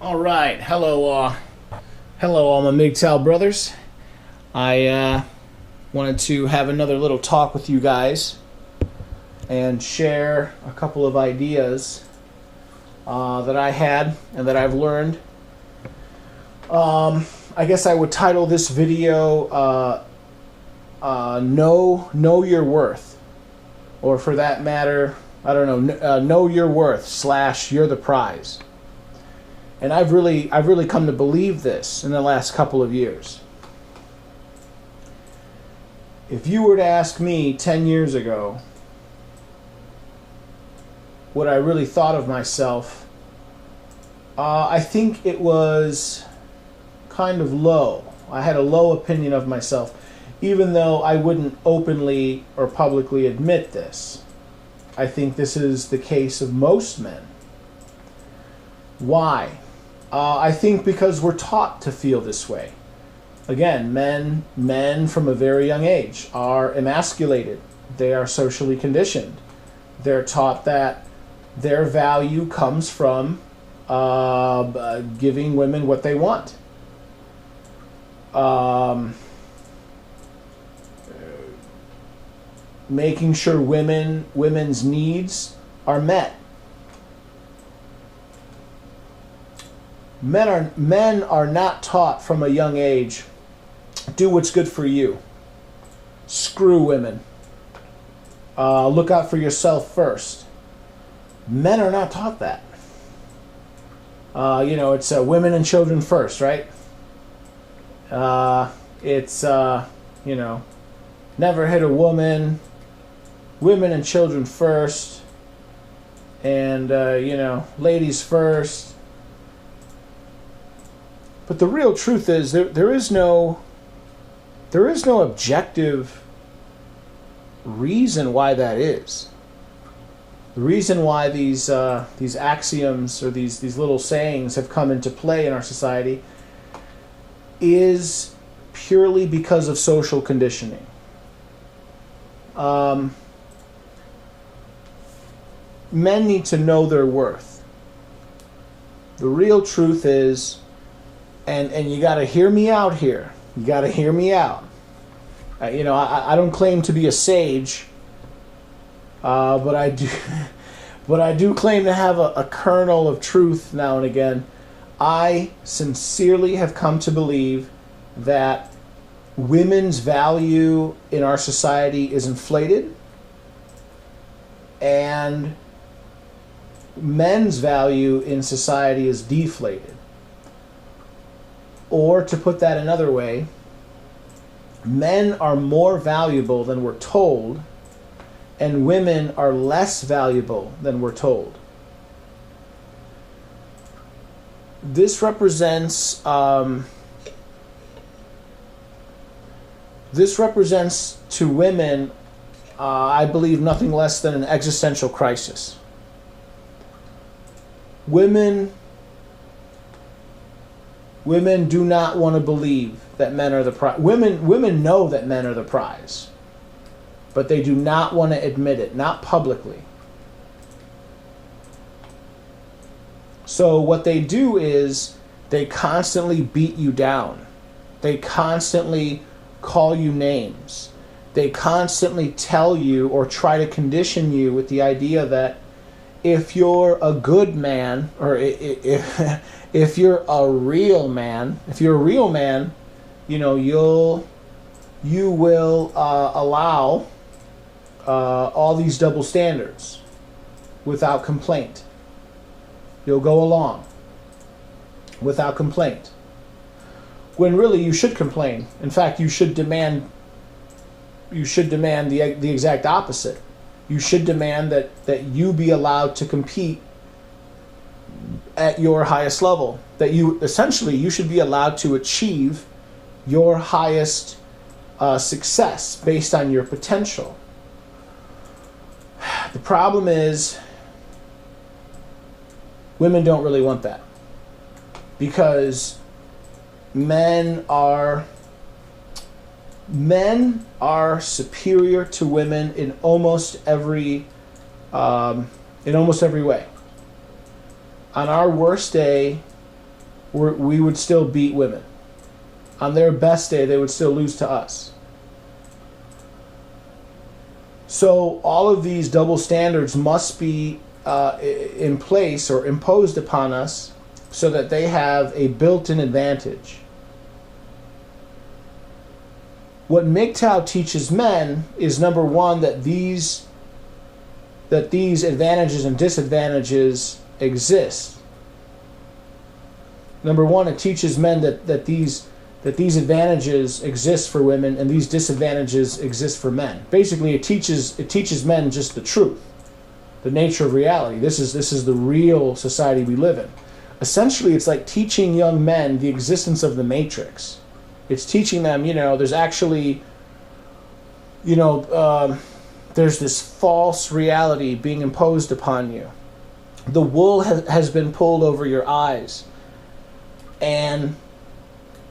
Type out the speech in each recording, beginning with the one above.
All right, hello, all my Mgtow brothers. I wanted to have another little talk with you guys and share a couple of ideas that I had and that I've learned. I guess I would title this video "Know Your Worth," or for that matter, I don't know, "Know Your Worth" / "You're the Prize." And I've really come to believe this in the last couple of years. If you were to ask me 10 years ago what I really thought of myself, I think it was kind of low. I had a low opinion of myself, even though I wouldn't openly or publicly admit this. I think this is the case of most men. Why? I think because we're taught to feel this way. Again, men from a very young age are emasculated. They are socially conditioned. They're taught that their value comes from giving women what they want. Making sure women's needs are met. Men are not taught from a young age, do what's good for you. Screw women. Look out for yourself first. Men are not taught that. It's women and children first, right? It's never hit a woman, women and children first, and, ladies first. But the real truth is there is no objective reason why that is. The reason why these axioms or these little sayings have come into play in our society is purely because of social conditioning. Men need to know their worth. The real truth is, and you got to hear me out here. You got to hear me out. I don't claim to be a sage, but I do, but I do claim to have a kernel of truth now and again. I sincerely have come to believe that women's value in our society is inflated, and men's value in society is deflated. Or to put that another way, men are more valuable than we're told, and women are less valuable than we're told. This represents to women, I believe, nothing less than an existential crisis. Women do not want to believe that men are the prize. Women know that men are the prize, but they do not want to admit it, not publicly. So what they do is they constantly beat you down. They constantly call you names. They constantly tell you or try to condition you with the idea that if you're a good man, or if you're a real man, you will allow all these double standards without complaint. You'll go along without complaint. When really you should complain. In fact, you should demand the exact opposite. You should demand that you be allowed to compete at your highest level. That you should be allowed to achieve your highest success based on your potential. The problem is women don't really want that, because men are superior to women in almost every way. On our worst day, we would still beat women. On their best day, they would still lose to us. So all of these double standards must be in place or imposed upon us so that they have a built-in advantage. What Mgtow teaches men is, number one, that these advantages and disadvantages exist. Number one, it teaches men that these advantages exist for women and these disadvantages exist for men. Basically, it teaches men just the truth, the nature of reality. This is the real society we live in. Essentially, it's like teaching young men the existence of the Matrix. It's teaching them, there's actually, there's this false reality being imposed upon you. The wool has been pulled over your eyes, and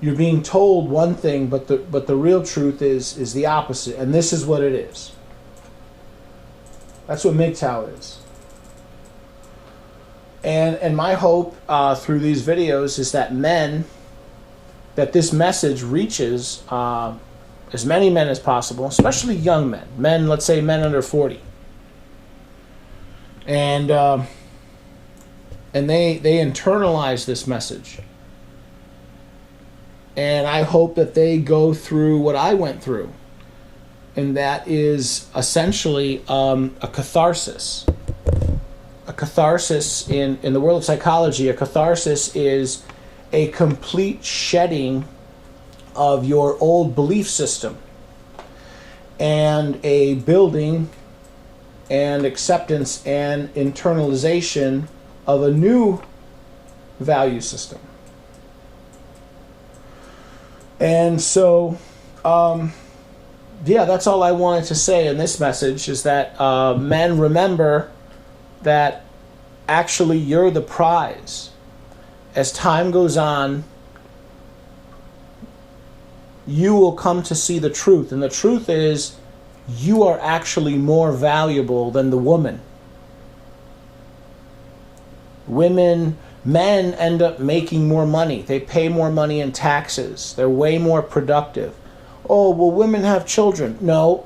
you're being told one thing, but the real truth is the opposite, and this is what it is. That's what Mgtow is. And my hope through these videos is that this message reaches as many men as possible, especially young men. Let's say men under 40. And they internalize this message. And I hope that they go through what I went through. And that is essentially a catharsis. A catharsis in the world of psychology, a catharsis is a complete shedding of your old belief system and a building and acceptance and internalization of a new value system. And so, that's all I wanted to say in this message, is that men, remember that actually you're the prize. As time goes on, you will come to see the truth. And the truth is, you are actually more valuable than the woman. Men end up making more money. They pay more money in taxes. They're way more productive. Oh, well, women have children. No,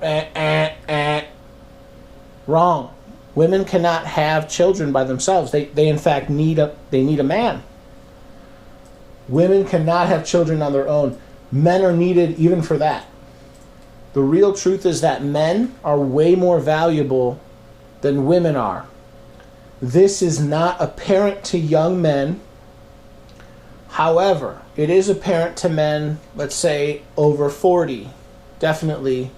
wrong. Women cannot have children by themselves. They in fact need a man. Women cannot have children on their own. Men are needed even for that. The real truth is that men are way more valuable than women are. This is not apparent to young men. However, it is apparent to men, let's say, over 40. Definitely,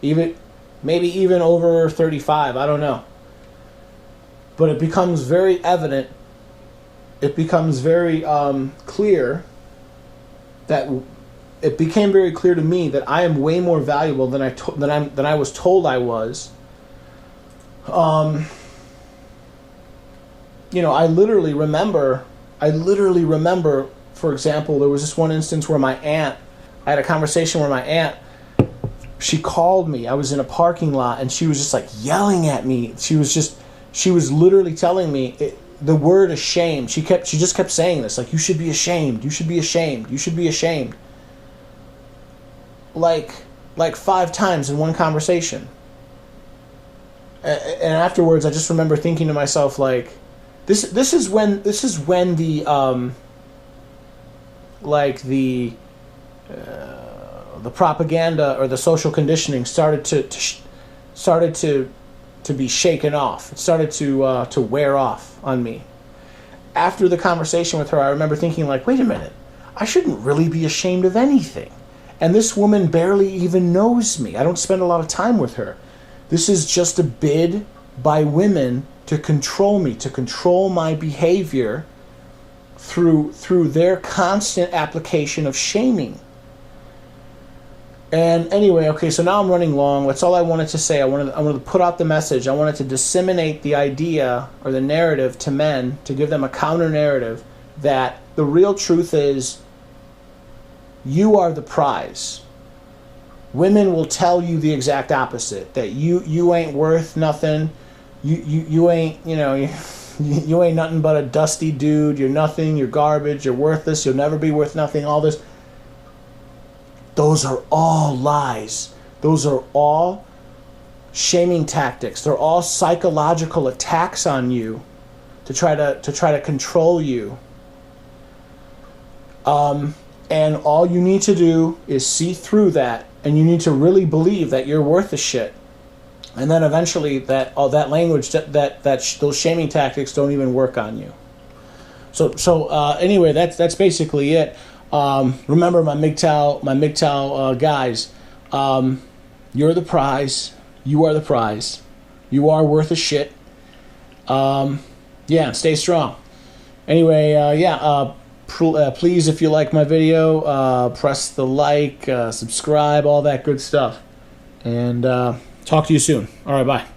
maybe even over 35, I don't know. But it becomes very evident, it becomes very clear that it became very clear to me that I am way more valuable than I was told I was. I literally remember, for example, there was this one instance where I had a conversation where my aunt, she called me. I was in a parking lot and she was just like yelling at me. She was literally telling me the word ashamed. She just kept saying this, like, you should be ashamed, you should be ashamed, you should be ashamed. Like 5 times in one conversation. And afterwards I just remember thinking to myself, like, this is when the propaganda or the social conditioning started to be shaken off. It started to wear off on me. After the conversation with her, I remember thinking, like, wait a minute, I shouldn't really be ashamed of anything. And this woman barely even knows me. I don't spend a lot of time with her. This is just a bid by women to control me, to control my behavior through their constant application of shaming. And anyway, okay, so now I'm running long. That's all I wanted to say. I wanted to put out the message. I wanted to disseminate the idea or the narrative to men, to give them a counter narrative that the real truth is you are the prize. Women will tell you the exact opposite, that you ain't worth nothing. You ain't, You ain't nothing but a dusty dude. You're nothing. You're garbage. You're worthless. You'll never be worth nothing. All this. Those are all lies. Those are all shaming tactics. They're all psychological attacks on you to try to control you. And all you need to do is see through that, and you need to really believe that you're worth a shit. And then eventually that language, those shaming tactics don't even work on you. So anyway, that's basically it. Remember, my Mgtow guys, you're the prize. You are the prize. You are worth a shit. Yeah, stay strong. Anyway, please, if you like my video, press the like, subscribe, all that good stuff. And talk to you soon. All right, bye.